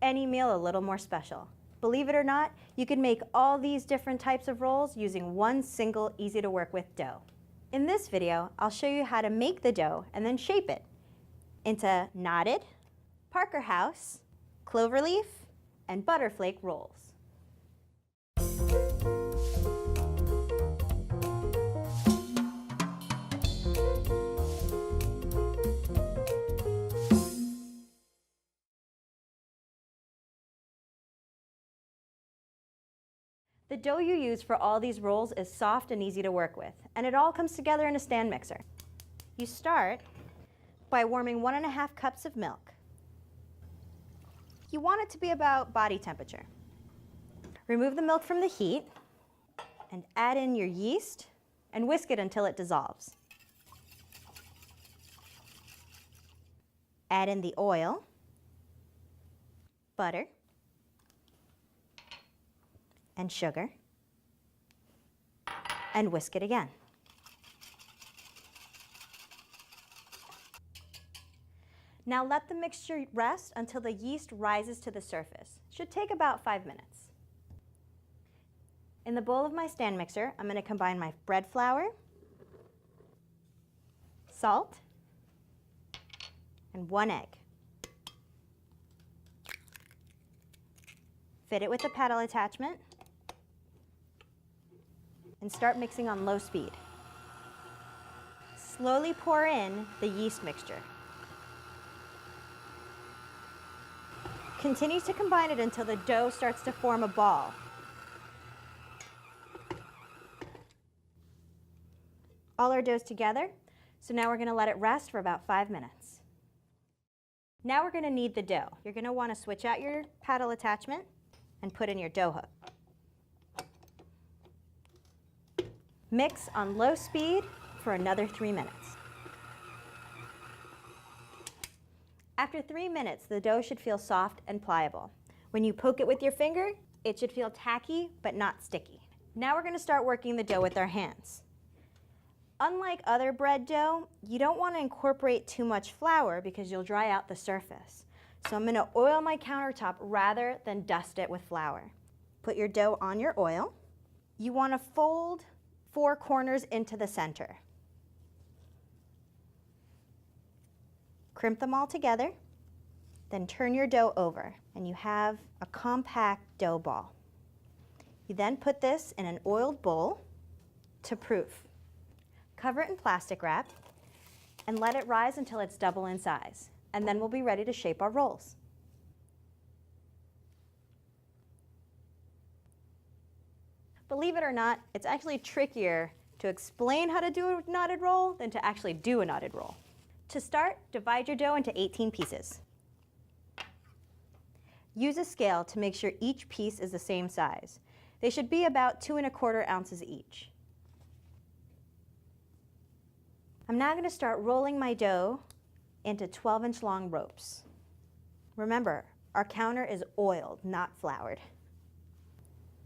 any meal a little more special. Believe it or not, you can make all these different types of rolls using one single easy to work with dough. In this video, I'll show you how to make the dough and then shape it into knotted, Parker House, cloverleaf, and butterflake rolls. The dough you use for all these rolls is soft and easy to work with, and it all comes together in a stand mixer. You start by warming 1½ cups of milk. You want it to be about body temperature. Remove the milk from the heat and add in your yeast and whisk it until it dissolves. Add in the oil, butter, and sugar, and whisk it again. Now let the mixture rest until the yeast rises to the surface. Should take about 5 minutes. In the bowl of my stand mixer, I'm going to combine my bread flour, salt, and 1 egg. Fit it with the paddle attachment and start mixing on low speed. Slowly pour in the yeast mixture. Continue to combine it until the dough starts to form a ball. All our dough's together, so now we're going to let it rest for about 5 minutes. Now we're going to knead the dough. You're going to want to switch out your paddle attachment and put in your dough hook. Mix on low speed for another 3 minutes. After 3 minutes, the dough should feel soft and pliable. When you poke it with your finger, it should feel tacky but not sticky. Now we're going to start working the dough with our hands. Unlike other bread dough, you don't want to incorporate too much flour because you'll dry out the surface. So I'm going to oil my countertop rather than dust it with flour. Put your dough on your oil. You want to fold 4 corners into the center. Crimp them all together, then turn your dough over, and you have a compact dough ball. You then put this in an oiled bowl to proof. Cover it in plastic wrap and let it rise until it's double in size, and then we'll be ready to shape our rolls. Believe it or not, it's actually trickier to explain how to do a knotted roll than to actually do a knotted roll. To start, divide your dough into 18 pieces. Use a scale to make sure each piece is the same size. They should be about 2¼ ounces each. I'm now going to start rolling my dough into 12-inch long ropes. Remember, our counter is oiled, not floured.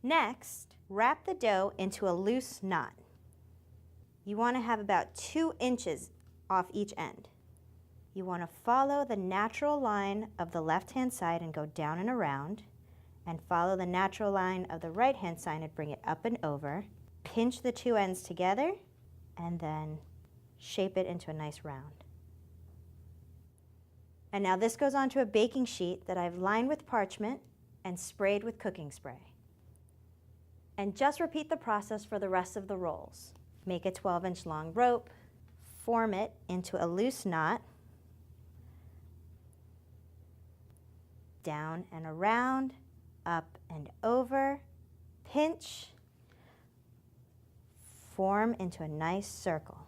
Next, wrap the dough into a loose knot. You want to have about 2 inches off each end. You want to follow the natural line of the left-hand side and go down and around, and follow the natural line of the right-hand side and bring it up and over. Pinch the 2 ends together, and then shape it into a nice round. And now this goes onto a baking sheet that I've lined with parchment and sprayed with cooking spray. And just repeat the process for the rest of the rolls. Make a 12-inch long rope, form it into a loose knot, down and around, up and over, pinch, form into a nice circle.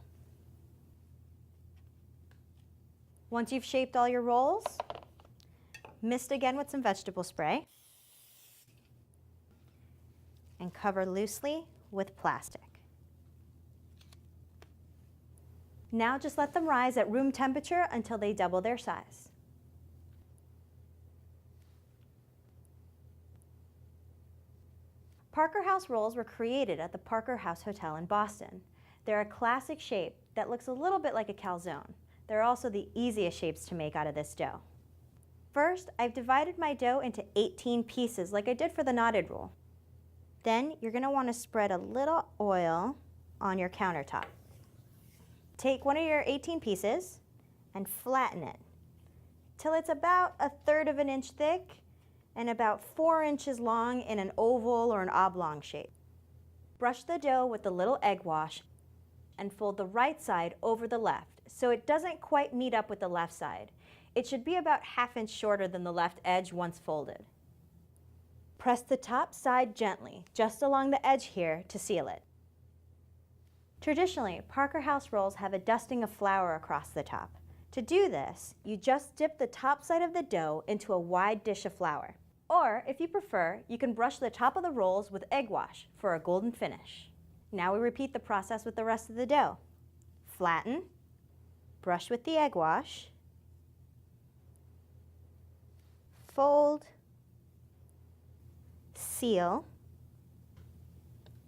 Once you've shaped all your rolls, mist again with some vegetable spray, and cover loosely with plastic. Now just let them rise at room temperature until they double their size. Parker House rolls were created at the Parker House Hotel in Boston. They're a classic shape that looks a little bit like a calzone. They're also the easiest shapes to make out of this dough. First, I've divided my dough into 18 pieces like I did for the knotted roll. Then you're going to want to spread a little oil on your countertop. Take one of your 18 pieces and flatten it till it's about 1/3 of an inch thick and about 4 inches long in an oval or an oblong shape. Brush the dough with a little egg wash and fold the right side over the left so it doesn't quite meet up with the left side. It should be about 1/2 inch shorter than the left edge once folded. Press the top side gently, just along the edge here, to seal it. Traditionally, Parker House rolls have a dusting of flour across the top. To do this, you just dip the top side of the dough into a wide dish of flour. Or, if you prefer, you can brush the top of the rolls with egg wash for a golden finish. Now we repeat the process with the rest of the dough. Flatten, brush with the egg wash, fold, seal,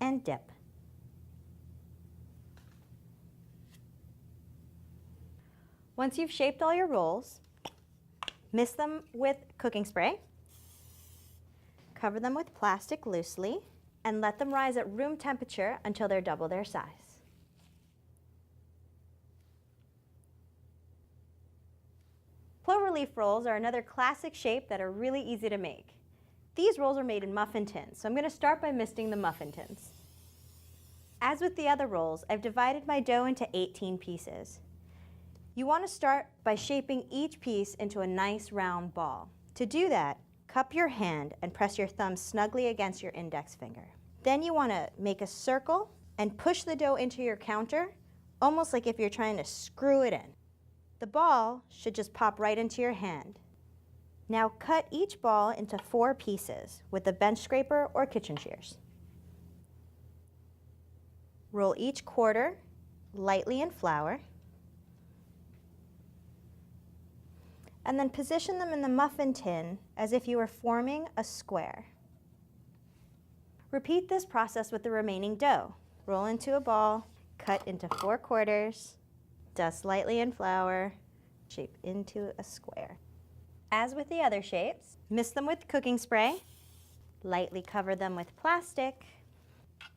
and dip. Once you've shaped all your rolls, mist them with cooking spray, cover them with plastic loosely, and let them rise at room temperature until they're double their size. Cloverleaf rolls are another classic shape that are really easy to make. These rolls are made in muffin tins, so I'm going to start by misting the muffin tins. As with the other rolls, I've divided my dough into 18 pieces. You want to start by shaping each piece into a nice round ball. To do that, cup your hand and press your thumb snugly against your index finger. Then you want to make a circle and push the dough into your counter, almost like if you're trying to screw it in. The ball should just pop right into your hand. Now cut each ball into 4 pieces with a bench scraper or kitchen shears. Roll each quarter lightly in flour, and then position them in the muffin tin as if you were forming a square. Repeat this process with the remaining dough. Roll into a ball, cut into 4 quarters, dust lightly in flour, shape into a square. As with the other shapes, mist them with cooking spray, lightly cover them with plastic,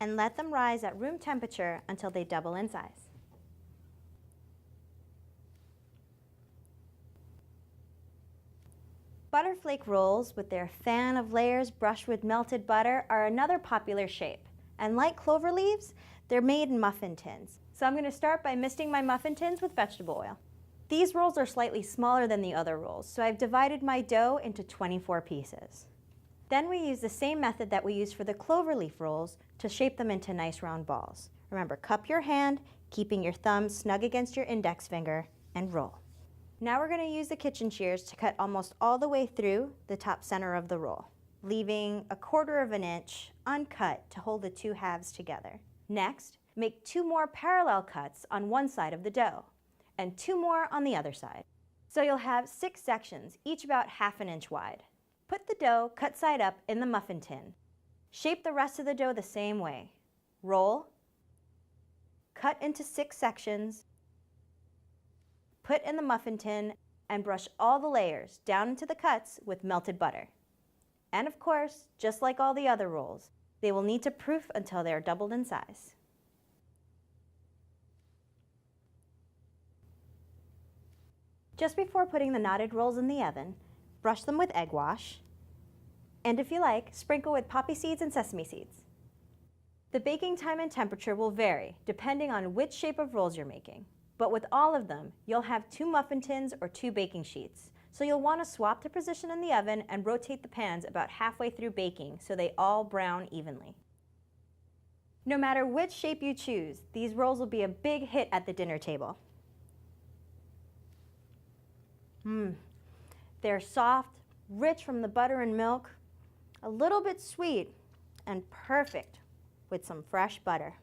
and let them rise at room temperature until they double in size. Butterflake rolls with their fan of layers brushed with melted butter are another popular shape. And like clover leaves, they're made in muffin tins. So I'm going to start by misting my muffin tins with vegetable oil. These rolls are slightly smaller than the other rolls, so I've divided my dough into 24 pieces. Then we use the same method that we used for the clover leaf rolls to shape them into nice round balls. Remember, cup your hand, keeping your thumb snug against your index finger, and roll. Now we're going to use the kitchen shears to cut almost all the way through the top center of the roll, leaving 1/4 of an inch uncut to hold the 2 halves together. Next, make 2 more parallel cuts on one side of the dough, and 2 more on the other side. So you'll have 6 sections, each about 1/2 an inch wide. Put the dough cut side up in the muffin tin. Shape the rest of the dough the same way. Roll, cut into 6 sections, put in the muffin tin, and brush all the layers down into the cuts with melted butter. And of course, just like all the other rolls, they will need to proof until they are doubled in size. Just before putting the knotted rolls in the oven, brush them with egg wash, and if you like, sprinkle with poppy seeds and sesame seeds. The baking time and temperature will vary depending on which shape of rolls you're making. But with all of them, you'll have 2 muffin tins or 2 baking sheets. So you'll want to swap the position in the oven and rotate the pans about halfway through baking so they all brown evenly. No matter which shape you choose, these rolls will be a big hit at the dinner table. They're soft, rich from the butter and milk, a little bit sweet, and perfect with some fresh butter.